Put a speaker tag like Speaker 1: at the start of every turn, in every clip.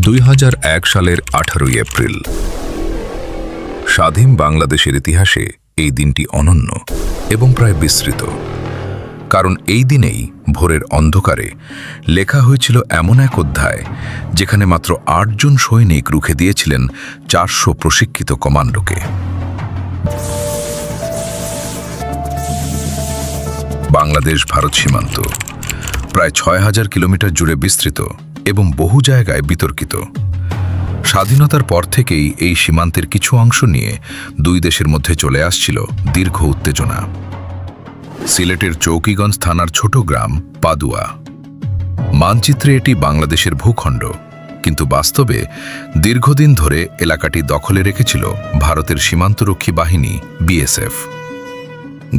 Speaker 1: 2001 সালের 18 এপ্রিল স্বাধীন বাংলাদেশের ইতিহাসে এই দিনটি অনন্য এবং প্রায় বিস্মৃত। কারণ এই দিনেই ভোরের অন্ধকারে লেখা হয়েছিল এমন এক অধ্যায় যেখানে মাত্র 8 জন সৈনিক রুখে দিয়েছিলেন 400 প্রশিক্ষিত কমান্ডোকে। বাংলাদেশ ভারত সীমান্ত প্রায় 6000 কিলোমিটার জুড়ে বিস্তৃত এবং বহু জায়গায় বিতর্কিত। স্বাধীনতার পর থেকেই এই সীমান্তের কিছু অংশ নিয়ে দুই দেশের মধ্যে চলে আসছিল দীর্ঘ উত্তেজনা। সিলেটের চৌকিগঞ্জ থানার ছোট গ্রাম পাদুয়া, মানচিত্রে এটি বাংলাদেশের ভূখণ্ড, কিন্তু বাস্তবে দীর্ঘদিন ধরে এলাকাটি দখলে রেখেছিল ভারতের সীমান্তরক্ষী বাহিনী বিএসএফ।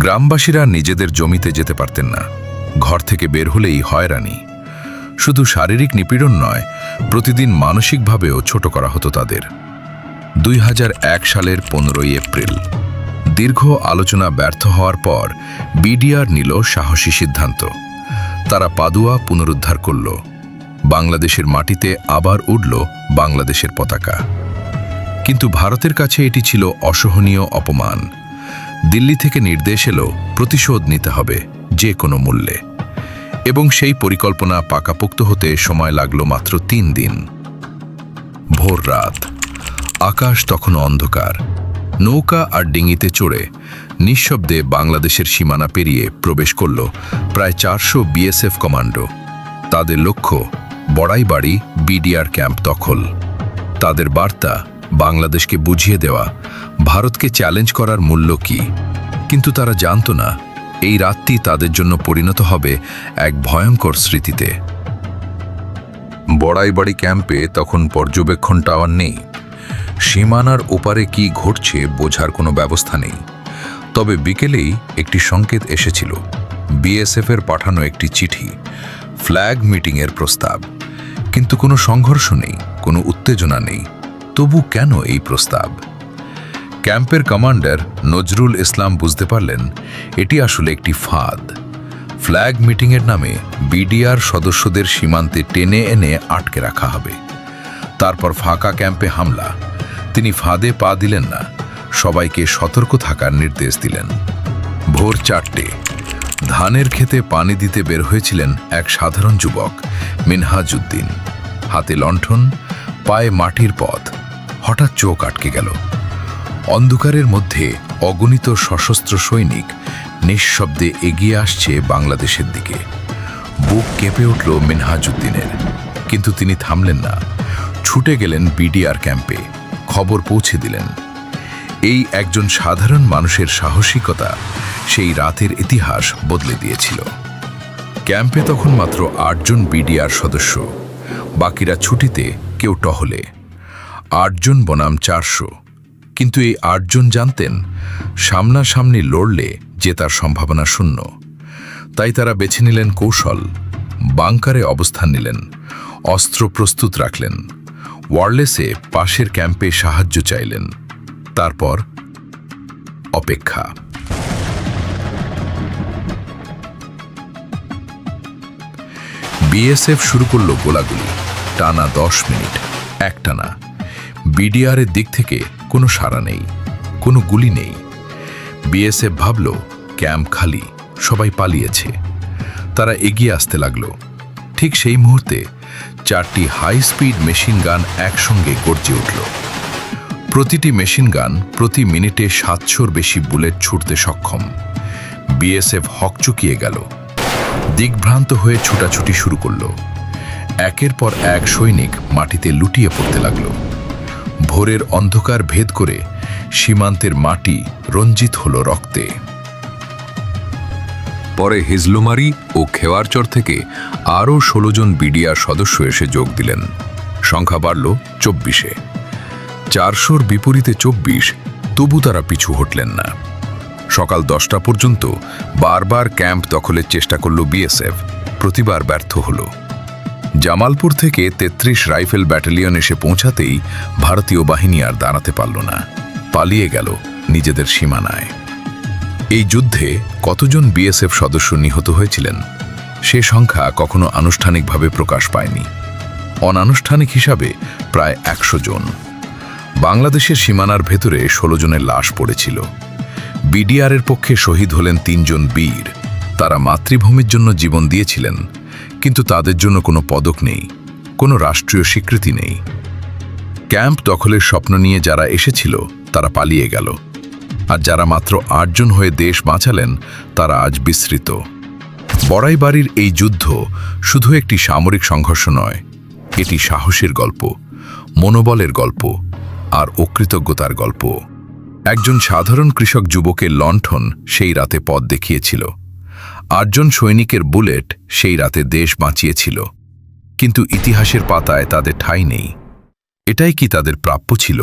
Speaker 1: গ্রামবাসীরা নিজেদের জমিতে যেতে পারতেন না, ঘর থেকে বের হলেই হয়রানি। শুধু শারীরিক নিপীড়ন নয়, প্রতিদিন মানসিকভাবেও ছোট করা হতো তাদের। 2001 সালের 15 এপ্রিল দীর্ঘ আলোচনা ব্যর্থ হওয়ার পর বিডিআর নিল সাহসী সিদ্ধান্ত। তারা পাদুয়া পুনরুদ্ধার করল। বাংলাদেশের মাটিতে আবার উড়ল বাংলাদেশের পতাকা। কিন্তু ভারতের কাছে এটি ছিল অসহনীয় অপমান। দিল্লি থেকে নির্দেশ এলো প্রতিশোধ নিতে হবে যে কোনো মূল্যে, এবং সেই পরিকল্পনা পাকাপোক্ত হতে সময় লাগলো মাত্র 3 দিন। ভোর রাত, আকাশ তখনও অন্ধকার। নৌকা আর ডিঙিতে চড়ে নিঃশব্দে বাংলাদেশের সীমানা পেরিয়ে প্রবেশ করল প্রায় 400 বিএসএফ কমান্ডো। তাদের লক্ষ্য বড়াইবাড়ি বিডিআর ক্যাম্প দখল। তাদের বার্তা বাংলাদেশকে বুঝিয়ে দেওয়া ভারতকে চ্যালেঞ্জ করার মূল্য কি। কিন্তু তারা জানত না এই রাতটি তাদের জন্য পরিণত হবে এক ভয়ঙ্কর স্মৃতিতে। বড়াইবাড়ি ক্যাম্পে তখন পর্যবেক্ষণ টাওয়ার নেই। সীমানার ওপারে কি ঘটছে বোঝার কোনো ব্যবস্থা নেই। তবে বিকেলেই একটি সংকেত এসেছিল, বিএসএফের পাঠানো একটি চিঠি, ফ্ল্যাগ মিটিংয়ের প্রস্তাব। কিন্তু কোনো সংঘর্ষ নেই, কোনো উত্তেজনা নেই। তবু কেন এই প্রস্তাব? ক্যাম্পের কমান্ডার নজরুল ইসলাম বুঝতে পারলেন এটি আসলে একটি ফাঁদ। ফ্ল্যাগ মিটিংয়ের নামে বিডিআর সদস্যদের সীমান্তে টেনে এনে আটকে রাখা হবে, তারপর ফাঁকা ক্যাম্পে হামলা। তিনি ফাঁদে পা দিলেন না, সবাইকে সতর্ক থাকার নির্দেশ দিলেন। ভোর 4টে ধানের ক্ষেতে পানি দিতে বের হয়েছিলেন এক সাধারণ যুবক, মিনহাজউদ্দিন। হাতে লণ্ঠন, পায়ে মাটির পথ। হঠাৎ চোখ আটকে গেল। অন্ধকারের মধ্যে অগণিত সশস্ত্র সৈনিক নিঃশব্দে এগিয়ে আসছে বাংলাদেশের দিকে। বুক কেঁপে উঠল মিনহাজউদ্দিনের, কিন্তু তিনি থামলেন না। ছুটে গেলেন বিডিআর ক্যাম্পে, খবর পৌঁছে দিলেন। এই একজন সাধারণ মানুষের সাহসিকতা সেই রাতের ইতিহাস বদলে দিয়েছিল। ক্যাম্পে তখন মাত্র 8 জন বিডিআর সদস্য, বাকিরা ছুটিতে, কেউ টহলে। 8 জন বনাম 400। কিন্তু এই 8 জন জানতেন সামনাসামনি লড়লে জেতার সম্ভাবনা শূন্য। তাই তারা বেছে নিলেন কৌশল। বাংকারে অবস্থান নিলেন, অস্ত্র প্রস্তুত রাখলেন, ওয়্যারলেসে পাশের ক্যাম্পে সাহায্য চাইলেন। তারপর অপেক্ষা। বিএসএফ শুরু করল গোলাগুলি, টানা 10 মিনিট একটানা। বিডিআরের দিক থেকে কোনো সাড়া নেই, কোনো গুলি নেই। বিএসএফ ভাবল ক্যাম্প খালি, সবাই পালিয়েছে। তারা এগিয়ে আসতে লাগলো। ঠিক সেই মুহূর্তে 4টি হাই স্পিড মেশিন গান একসঙ্গে গর্জে উঠল। প্রতিটি মেশিন গান প্রতি মিনিটে 700-র বেশি বুলেট ছুটতে সক্ষম। বিএসএফ হকচকিয়ে গেল, দিগ্ভ্রান্ত হয়ে ছুটাছুটি শুরু করল। একের পর এক সৈনিক মাটিতে লুটিয়ে পড়তে লাগল। ভোরের অন্ধকার ভেদ করে সীমান্তের মাটি রঞ্জিত হল রক্তে। পরে হিজলুমারি ও খেওয়ারচর থেকে আরও 16 জন বিডিআর সদস্য এসে যোগ দিলেন। সংখ্যা বাড়ল 24-এ। 400-র বিপরীতে 24, তবু তারা পিছু হটলেন না। সকাল 10টা পর্যন্ত বারবার ক্যাম্প দখলের চেষ্টা করল বিএসএফ, প্রতিবার ব্যর্থ হল। জামালপুর থেকে 33 রাইফেল ব্যাটালিয়ন এসে পৌঁছাতেই ভারতীয় বাহিনী আর দাঁড়াতে পারল না, পালিয়ে গেল নিজেদের সীমানায়। এই যুদ্ধে কতজন বিএসএফ সদস্য নিহত হয়েছিলেন সে সংখ্যা কখনো আনুষ্ঠানিকভাবে প্রকাশ পায়নি। অনানুষ্ঠানিক হিসাবে প্রায় 100 জন। বাংলাদেশের সীমানার ভেতরে 16 জনের লাশ পড়েছিল। বিডিআরের পক্ষে শহীদ হলেন 3 জন বীর। তারা মাতৃভূমির জন্য জীবন দিয়েছিলেন, কিন্তু তাদের জন্য কোনো পদক নেই, কোনো রাষ্ট্রীয় স্বীকৃতি নেই। ক্যাম্প দখলের স্বপ্ন নিয়ে যারা এসেছিল তারা পালিয়ে গেল, আর যারা মাত্র 8 জন হয়ে দেশ বাঁচালেন তারা আজ বিস্মৃত। বড়াইবাড়ির এই যুদ্ধ শুধু একটি সামরিক সংঘর্ষ নয়, এটি সাহসের গল্প, মনোবলের গল্প আর অকৃতজ্ঞতার গল্প। একজন সাধারণ কৃষক যুবকের লণ্ঠন সেই রাতে পথ দেখিয়েছিল। 8 জন সৈনিকের বুলেট সেই রাতে দেশ বাঁচিয়েছিল, কিন্তু ইতিহাসের পাতায় তাদের ঠাঁই নেই। এটাই কি তাদের প্রাপ্য ছিল?